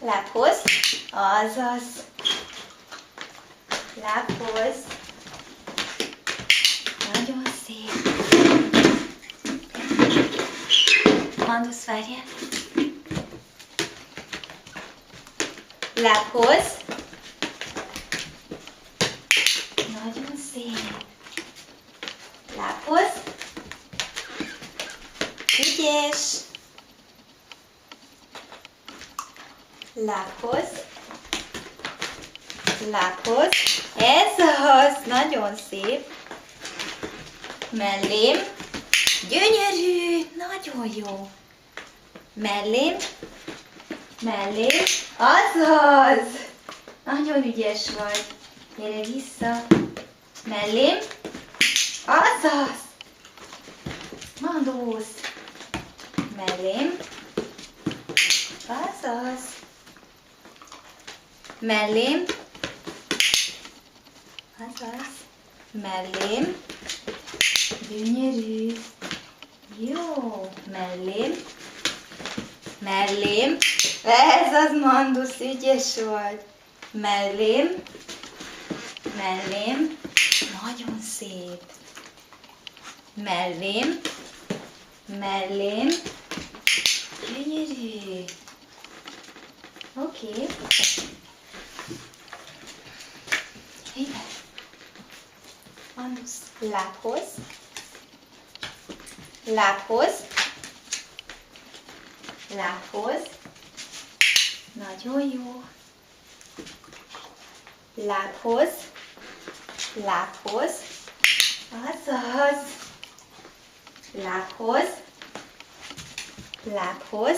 Lábhoz. Azaz. Lábhoz. Nagyon szép. Mandusz, várjál. Lábhoz. Nagyon szép. Lábhoz. Ügyes. Lábhoz. Lábhoz. Ez az. Nagyon szép. Mellém. Gyönyörű. Nagyon jó. Mellém. Mellém. Azaz. Nagyon ügyes vagy. Gyere vissza. Mellém. Azaz. Mandusz. Mellém. Azaz. Mellém. Azaz. Mellém. Gyönyörű. Jó. Mellém. Mellém. Ez az, Mandusz, ügyes vagy. Mellém. Mellém. Nagyon szép. Mellém. Mellém. Gyönyörű. Oké. Ide. Mandusz. Lábhoz. Lábhoz. Lábhoz. Nagyon jó. Lábhoz. Lábhoz. Azaz. Lábhoz. Lábhoz.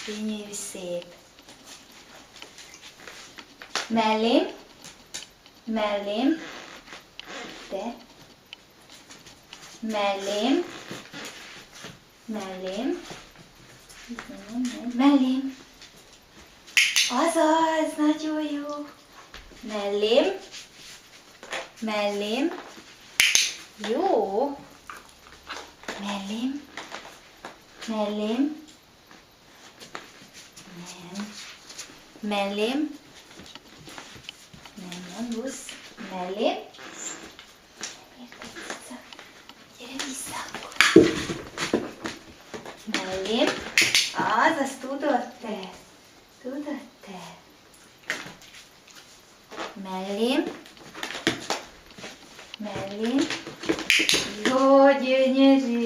Gyönyörű, szép. Mellém. Mellém. De. Mellém. Mellém. Mellém. Azaz, nagyon jó. Mellém. Mellém. Jó. Mellém. Mellém. Nem. Mellém. Nem, Mandusz. Mellém. Gyere vissza. Mellém. Azaz, tudod te. Tudod te. Mellém. Mellém. Jó, gyönyörű.